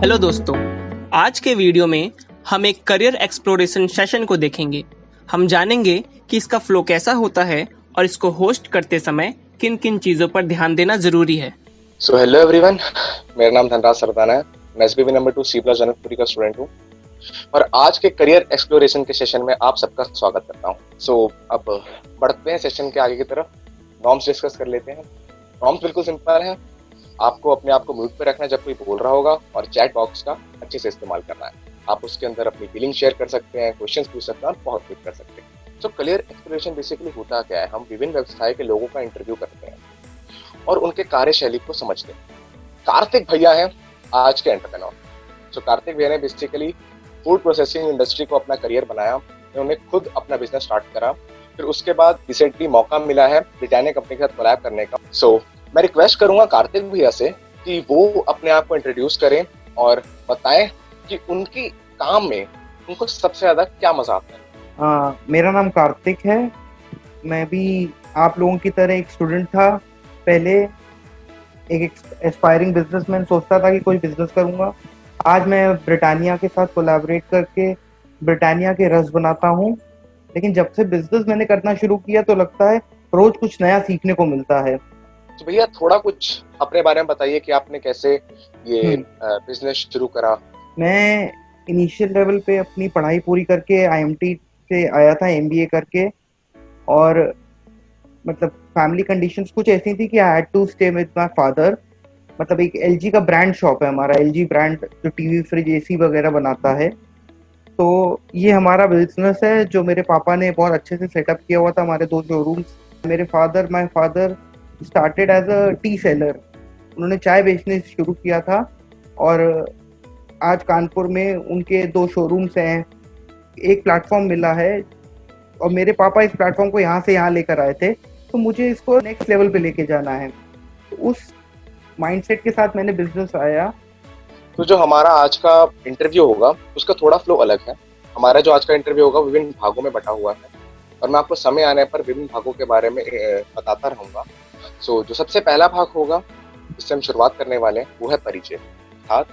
Hello दोस्तों, आज के वीडियो में हम एक करियर एक्सप्लोरेशन सेशन को देखेंगे। हम जानेंगे कि इसका फ्लो कैसा होता है और इसको होस्ट करते समय किन किन चीज़ों पर ध्यान देना ज़रूरी है। सो हेलो एवरीवन, मेरा नाम धनराज सरदाना है। मैं एसबीबी नंबर 2 सी प्लस जनकपुरी का स्टूडेंट हूँ और आज के करियर एक्सप्लोरेशन के सेशन में आप सबका स्वागत करता हूँ। अब बढ़ते हैं सेशन के आगे की तरफ। नॉर्म्स डिस्कस कर लेते हैं। नॉर्म्स बिल्कुल सिंपल है। आपको अपने आप को म्यूट पे रखना है जब कोई बोल रहा होगा और चैट बॉक्स का अच्छे से इस्तेमाल करना है। आप उसके अंदर अपनी फीलिंग शेयर कर सकते हैं, क्वेश्चंस पूछ सकते हैं और बहुत कुछ कर सकते हैं। सो करियर एक्सप्लोरेशन बेसिकली होता क्या है? हम विभिन्न व्यवसाय के लोगों का इंटरव्यू करते हैं और उनके कार्यशैली को समझते हैं। कार्तिक भैया हैं आज के एंटरप्रेन्योर। सो कार्तिक भैया ने बेसिकली फूड प्रोसेसिंग इंडस्ट्री को अपना करियर बनाया। उन्होंने खुद अपना बिजनेस स्टार्ट करा। फिर उसके बाद रिसेंटली मौका मिला है ब्रिटानिया कंपनी के साथ कोलैब करने का। मैं रिक्वेस्ट करूंगा कार्तिक भैया से कि वो अपने आप को इंट्रोड्यूस करें और बताएं कि उनकी काम में उनको सबसे ज्यादा क्या मजा आता है। मेरा नाम कार्तिक है। मैं भी आप लोगों की तरह एक स्टूडेंट था। पहले एक एस्पायरिंग बिजनेसमैन सोचता था कि कोई बिजनेस करूंगा। आज मैं ब्रिटानिया के साथ कोलैबोरेट करके ब्रिटानिया के रस बनाता हूं। लेकिन जब से बिजनेस मैंने करना शुरू किया तो लगता है रोज कुछ नया सीखने को मिलता है। तो भैया थोड़ा कुछ अपने बारे में बताइए कि आपने कैसे ये बिजनेस शुरू करा। मैं इनिशियल लेवल पे अपनी पढ़ाई पूरी करके आईएमटी से आया था एमबीए करके, और मतलब फैमिली कंडीशंस कुछ ऐसी थी कि I had to stay with my father. मतलब एक एलजी का ब्रांड शॉप है हमारा, एलजी ब्रांड जो टीवी फ्रिज एसी वगैरह बनाता है। तो ये हमारा बिजनेस है जो मेरे पापा ने बहुत अच्छे से सेटअप किया हुआ था। हमारे 2 showrooms. My father started as a tea seller. उन्होंने चाय बेचने शुरू किया था और आज कानपुर में उनके 2 शोरूम्स हैं। एक प्लेटफॉर्म मिला है और मेरे पापा इस प्लेटफॉर्म को यहाँ से यहाँ लेकर आए थे, तो मुझे इसको नेक्स्ट लेवल पे लेके जाना है। तो उस माइंडसेट के साथ मैंने बिजनेस आया। तो जो हमारा आज का इंटरव्यू होगा उसका थोड़ा फ्लो अलग है। हमारा जो आज का इंटरव्यू होगा विभिन्न भागों में बटा हुआ है और मैं आपको समय आने पर विभिन्न भागों के बारे में बताता रहूंगा। जो सबसे पहला भाग होगा जिससे हम शुरुआत करने वाले हैं वो है परिचय। अर्थात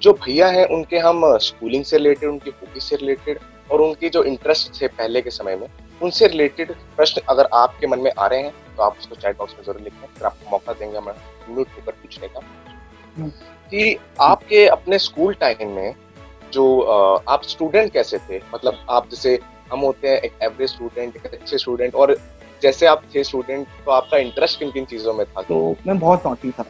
जो भैया हैं उनके हम स्कूलिंग से रिलेटेड, उनकी हॉबीज से रिलेटेड और उनकी जो इंटरेस्ट थे पहले के समय में उनसे रिलेटेड प्रश्न अगर आपके मन में आ रहे हैं तो आप उसको चैट बॉक्स में जरूर लिखें। फिर आपको मौका देंगे हमें म्यूट होकर पूछने का कि आपके अपने स्कूल टाइम में जो आप स्टूडेंट कैसे थे। मतलब आप जैसे हम होते हैं एक एवरेज स्टूडेंट, एक अच्छे स्टूडेंट, और जैसे आप थे स्टूडेंट तो आपका इंटरेस्ट किन किन चीजों में था? तो मैं बहुत नॉटी था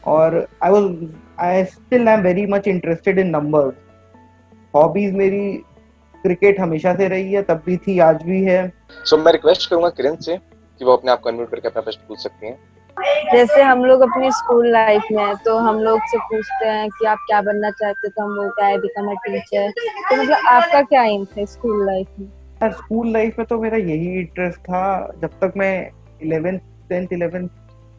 और I still am very much interested in numbers. Hobbies मेरी क्रिकेट हमेशा से रही है, तब भी थी, आज भी है। मैं रिक्वेस्ट करूंगा किरण से कि वो अपने आप को अनम्यूट करके अपना प्रश्न पूछ सकती हैं। जैसे हम लोग अपनी स्कूल लाइफ में है तो हम लोग से पूछते हैं कि आप क्या बनना चाहते थे, हम लोग क्या बिकम अ टीचर। तो मतलब आपका क्या एम था स्कूल लाइफ में? यार स्कूल लाइफ में तो मेरा यही इंटरेस्ट था जब तक मैं 11th 10th 11th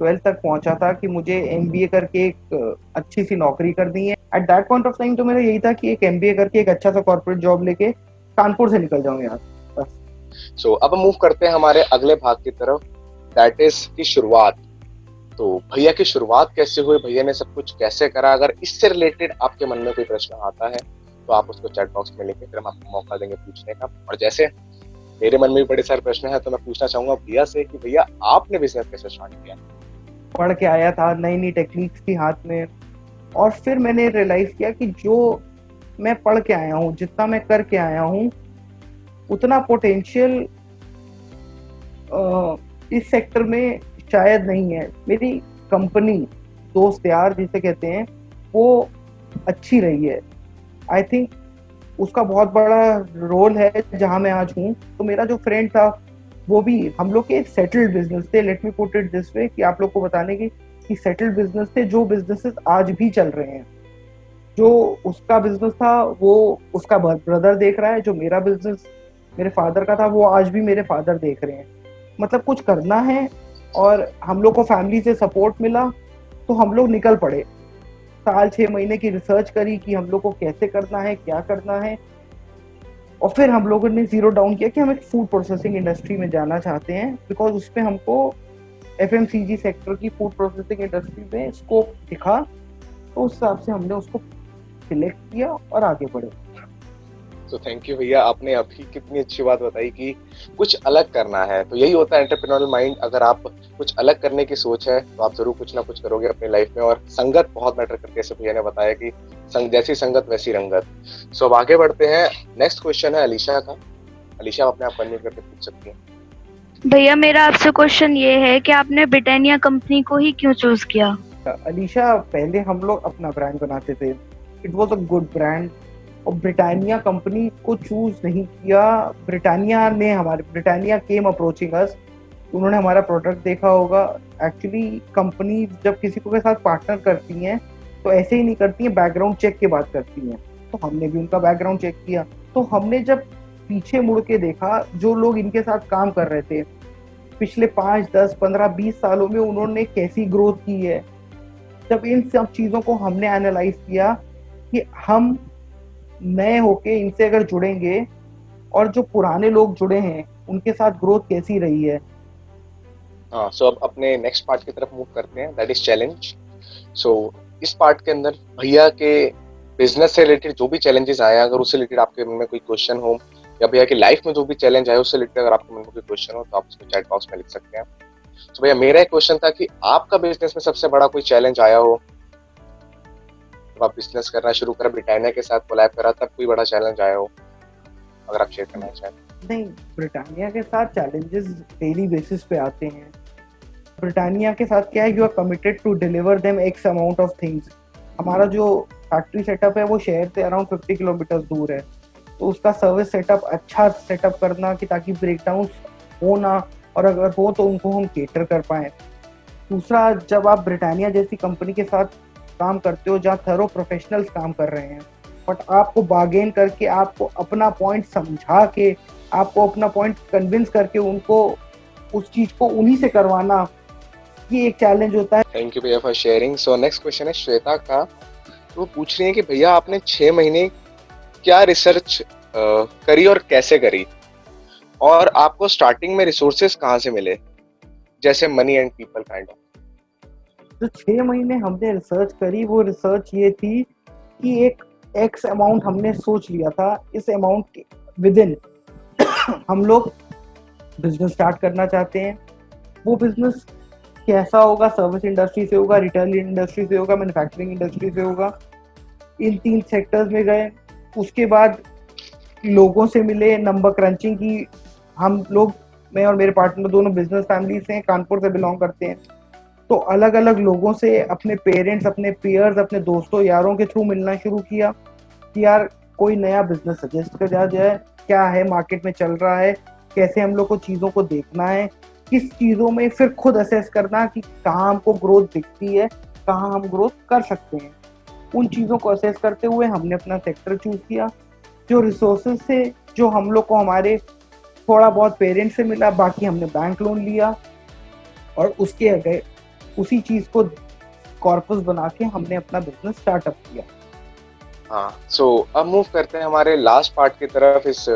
12th तक पहुंचा था कि मुझे एमबीए करके एक अच्छी सी नौकरी करनी है। At that point of time तो मेरा यही था कि एक एमबीए करके एक अच्छा सा कॉर्पोरेट जॉब लेके कानपुर से निकल जाऊं यार, बस। अब हम मूव करते हैं हमारे अगले भाग की तरफ, दैट इज की शुरुआत। तो भैया की शुरुआत कैसे हुई, भैया ने सब कुछ कैसे करा? अगर इससे रिलेटेड आपके मन में कोई प्रश्न आता है तो आप उसको चैट बॉक्स में लिखें, फिर हम आपको मौका देंगे पूछने का। और जैसे मेरे मन में भी बड़े सारे प्रश्न हैं तो मैं पूछना चाहूंगा भैया से कि भैया आपने बिजनेस कैसे स्टार्ट किया? पढ़ के आया था, नई नई टेक्निक्स थी हाथ में, और फिर मैंने रियलाइज किया कि जो मैं पढ़ के आया हूँ, जितना मैं करके आया हूँ, उतना पोटेंशियल इस सेक्टर में शायद नहीं है। मेरी कंपनी, दोस्त यार जिसे कहते हैं, वो अच्छी रही है। आई थिंक उसका बहुत बड़ा रोल है जहां मैं आज हूँ। तो मेरा जो फ्रेंड था वो भी, हम लोग के सेटल्ड बिजनेस थे। Let me put it this way कि आप लोग को बताने की कि सेटल्ड बिजनेस थे, जो बिजनेसेस आज भी चल रहे हैं। जो उसका बिजनेस था वो उसका ब्रदर देख रहा है, जो मेरा बिजनेस मेरे फादर का था वो आज भी मेरे फादर देख रहे हैं। मतलब कुछ करना है और हम लोग को फैमिली से सपोर्ट मिला तो हम लोग निकल पड़े। साल 6 महीने की रिसर्च करी कि हम लोग को कैसे करना है, क्या करना है, और फिर हम लोगों ने जीरो डाउन किया कि हम एक फूड प्रोसेसिंग इंडस्ट्री में जाना चाहते हैं, बिकॉज उसमें हमको एफएमसीजी सेक्टर की फूड प्रोसेसिंग इंडस्ट्री में स्कोप दिखा। तो उस हिसाब से हमने उसको सिलेक्ट किया और आगे बढ़े। तो थैंक यू भैया, आपने अभी कितनी अच्छी बात बताई कि कुछ अलग करना है। तो यही होता है एंटरप्रेन्योरल माइंड, अगर आप कुछ अलग करने की सोच है तो आप जरूर कुछ ना कुछ करोगे अपनी लाइफ में। और संगत बहुत मैटर करती है, जैसे भैया ने बताया कि जैसी संगत वैसी रंगत। सो अब आगे बढ़ते हैं। नेक्स्ट क्वेश्चन है अलीशा का। अलीशा, आप अपने आप अनम्यूट करके पूछ सकती हैं। भैया मेरा आपसे क्वेश्चन ये है कि आपने ब्रिटानिया कंपनी को ही क्यों चूज किया? अलीशा, पहले हम लोग अपना ब्रांड बनाते थे, it was a good brand, और ब्रिटानिया कंपनी को चूज नहीं किया। ब्रिटानिया केम अप्रोचिंग अस, उन्होंने हमारा प्रोडक्ट देखा होगा। एक्चुअली कंपनी जब किसी को के साथ पार्टनर करती हैं तो ऐसे ही नहीं करती हैं, बैकग्राउंड चेक के बाद करती हैं। तो हमने भी उनका बैकग्राउंड चेक किया। तो हमने जब पीछे मुड़ के देखा, जो लोग इनके साथ काम कर रहे थे पिछले 5, 10, 15, 20 सालों में उन्होंने कैसी ग्रोथ की है, जब इन सब चीज़ों को हमने एनालाइज किया कि हम नए होके इनसे अगर जुड़ेंगे और जो पुराने लोग जुड़े हैं उनके साथ ग्रोथ कैसी रही है। हाँ, सो अब अपने नेक्स्ट पार्ट की तरफ मूव करते हैं, दैट इज चैलेंज। सो इस पार्ट के अंदर भैया के बिजनेस से रिलेटेड जो भी चैलेंजेस आए, अगर उससे रिलेटेड आपके मन में कोई क्वेश्चन हो, या भैया की लाइफ में जो भी चैलेंज आए उससे रिलेटेड अगर आपके मन में कोई क्वेश्चन हो तो आप उसको चैट बॉक्स में लिख सकते हैं। तो भैया मेरा एक क्वेश्चन था कि आपका बिजनेस में सबसे बड़ा कोई चैलेंज आया हो, जब आप बिजनेस करना शुरू करा, ब्रिटानिया के साथ कोलैब करा, तब कोई बड़ा चैलेंज आया हो, अगर आप शेयर करना चाहें। नहीं, ब्रिटानिया के साथ चैलेंजेस डेली बेसिस पे आते हैं। ब्रिटानिया के साथ क्या है, you are committed to deliver them x amount of things. हमारा जो फैक्ट्री सेटअप है वो शहर से अराउंड 50 किलोमीटर दूर है, तो उसका सर्विस सेटअप अच्छा सेटअप करना कि ताकि ब्रेकडाउन हो ना, और अगर हो तो उनको हम केटर कर पाएँ। दूसरा, जब आप ब्रिटानिया जैसी कंपनी के साथ काम करते हो जहाँ थरो प्रोफेशनल्स काम कर रहे हैं, बट आपको बार्गेन करके, आपको अपना पॉइंट समझा के, आपको अपना पॉइंट कन्विंस करके उनको उस चीज़ को उन्हीं से करवाना, ये एक चैलेंज होता है। थैंक यू भैया for sharing. So next question है श्वेता का। तो वो पूछ रही है कि भैया आपने 6 महीने क्या रिसर्च करी और कैसे करी, और आपको स्टार्टिंग में रिसोर्सेस कहाँ से मिले, जैसे money and people kind of. जो 6 महीने हमने रिसर्च करी, वो रिसर्च ये थी कि एक एक्स अमाउंट हमने सोच लिया था, इस अमाउंट विद इन हम लोग बिजनेस स्टार्ट करना चाहते हैं। वो बिजनेस कैसा होगा, सर्विस इंडस्ट्री से होगा, रिटेल इंडस्ट्री से होगा, मैन्युफैक्चरिंग इंडस्ट्री से होगा। इन 3 सेक्टर्स में गए, उसके बाद लोगों से मिले, नंबर क्रंचिंग की। हम लोग, मैं और मेरे पार्टनर दोनों बिजनेस फैमिली से हैं, कानपुर से बिलोंग करते हैं, तो अलग अलग लोगों से, अपने पेरेंट्स, अपने पीयर्स, अपने दोस्तों यारों के थ्रू मिलना शुरू किया कि यार कोई नया बिजनेस सजेस्ट कर जाए, क्या है मार्केट में चल रहा है, कैसे हम लोग को चीज़ों को देखना है, किस चीज़ों में फिर खुद असेस करना कि कहाँ हमको ग्रोथ दिखती है, कहाँ हम ग्रोथ कर सकते हैं। उन चीज़ों को असेस करते हुए हमने अपना सेक्टर चूज किया। जो रिसोर्सेज से, जो हम लोग को हमारे थोड़ा बहुत पेरेंट्स से मिला, बाकी हमने बैंक लोन लिया और उसके आगे उसी चीज़ को कॉर्पस बना के हमने अपना बिजनेस स्टार्टअप किया। हाँ, सो अब मूव करते हैं हमारे लास्ट पार्ट की तरफ इस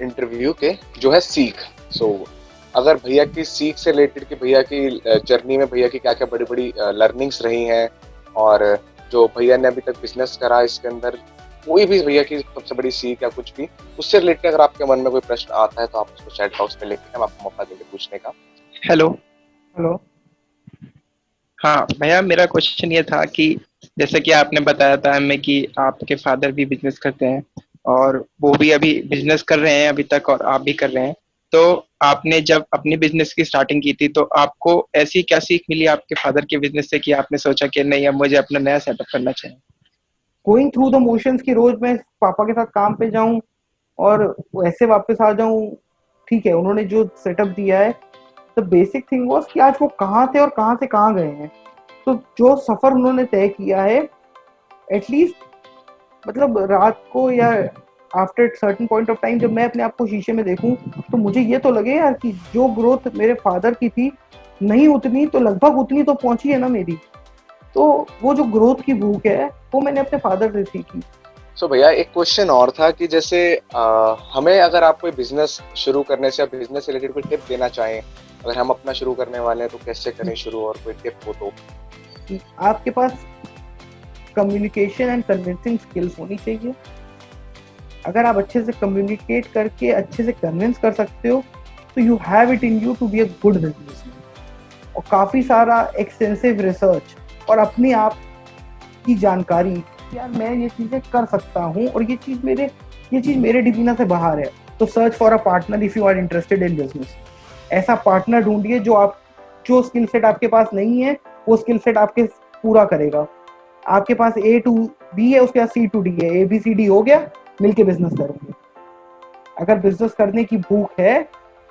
इंटरव्यू के, जो है सीख। सो अगर भैया की सीख से रिलेटेड कि भैया की जर्नी में भैया की क्या क्या बड़ी बड़ी लर्निंग्स रही हैं, और जो भैया ने अभी तक बिजनेस करा इसके अंदर कोई भी भैया की सबसे बड़ी सीख या कुछ भी उससे रिलेटेड अगर आपके मन में कोई प्रश्न आता है तो आप उसको चैट बॉक्स में लिखें, हम आपको मौका देंगे पूछने का। हेलो। हेलो। हाँ भैया, मेरा क्वेश्चन ये था कि जैसे कि आपने बताया था हमें कि आपके फादर भी बिजनेस करते हैं और वो भी अभी बिजनेस कर रहे हैं अभी तक, और आप भी कर रहे हैं, तो आपने जब अपनी बिजनेस की स्टार्टिंग की थी तो आपको ऐसी क्या सीख मिली आपके फादर के बिजनेस से कि आपने सोचा कि नहीं, अब मुझे अपना नया सेटअप करना चाहिए? गोइंग थ्रू द मोशंस की रोज मैं पापा के साथ काम पे जाऊं और ऐसे वापस आ जाऊं, ठीक है, उन्होंने जो सेटअप दिया है, द बेसिक थिंग वाज कि आज वो कहाँ थे और कहाँ से कहाँ गए हैं। तो जो सफर उन्होंने तय किया है, एटलीस्ट मतलब रात को या after certain point of time जब मैं अपने आप को शीशे में देखूं तो मुझे ये तो लगे यार कि जो ग्रोथ मेरे फादर की थी नहीं उतनी तो लगभग उतनी तो पहुंची है ना मेरी। तो वो जो ग्रोथ की भूख है वो मैंने अपने फादर से सीखी। सो भैया एक क्वेश्चन और था कि जैसे हमें अगर आप कोई बिजनेस शुरू करने से या बिजनेस से रिलेटेड कोई टिप देना चाहें, अगर हम अपना शुरू करने वाले हैं तो कैसे करें शुरू, और कोई टिप हो तो। आपके पास कम्युनिकेशन एंड कन्विंसिंग स्किल्स होनी चाहिए। अगर आप अच्छे से कम्युनिकेट करके अच्छे से कन्विंस कर सकते हो तो you have it in you to be a good businessman. और काफ़ी सारा एक्सटेंसिव रिसर्च और अपने आप की जानकारी, यार मैं ये चीज़ें कर सकता हूँ और ये चीज़ मेरे डिवीना से बाहर है, तो search for a partner if you are interested in business. ऐसा पार्टनर ढूंढिए जो स्किल सेट आपके पास नहीं है वो स्किल सेट आपके पूरा करेगा। आपके पास A to B है, उसके पास C to D है, ABCD हो गया, मिलके बिजनेस करेंगे। अगर बिजनेस करने की भूख है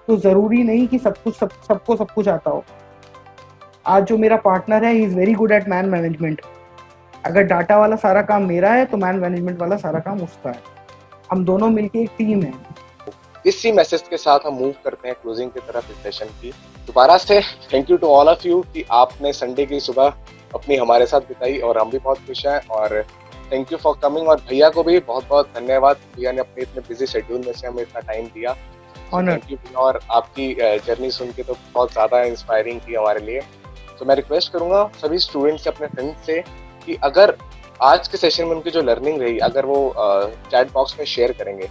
तो जरूरी नहीं कि सबको सब कुछ आता हो। आज जो मेरा पार्टनर है, he is very good at man management. अगर डाटा वाला सारा काम मेरा है तो मैन मैनेजमेंट वाला सारा काम उसका है। हम दोनों मिलके एक टीम है। इसी मैसेज के साथ हम मूव करते हैं क्लोजिंग की तरफ इस सेशन की। दोबारा से thank you to all of you कि आपने संडे की सुबह अपनी हमारे साथ बिताई और हम भी बहुत खुश हैं। और थैंक यू फॉर कमिंग। और भैया को भी बहुत बहुत धन्यवाद, भैया ने अपने इतने बिजी शेड्यूल में से हमें इतना टाइम दिया। थैंक यू भैया। और आपकी जर्नी सुन के तो बहुत ज़्यादा इंस्पायरिंग थी हमारे लिए। तो मैं रिक्वेस्ट करूँगा सभी स्टूडेंट्स से, अपने फ्रेंड्स से, कि अगर आज के सेशन में उनकी जो लर्निंग रही अगर वो चैट बॉक्स में शेयर करेंगे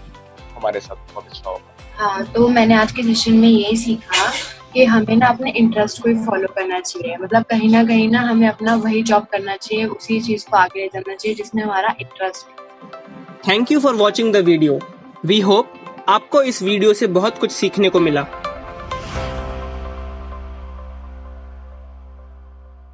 हमारे साथ, बहुत अच्छा होगा। हाँ, तो मैंने आज के सेशन में यही सीखा कि हमें ना अपने इंटरेस्ट को ही फॉलो करना चाहिए। मतलब कहीं ना हमें अपना वही जॉब करना चाहिए, उसी चीज को आगे ले जाना चाहिए जिसमें हमारा इंटरेस्ट है। Thank you for watching the video. We hope आपको इस वीडियो से बहुत कुछ सीखने को मिला।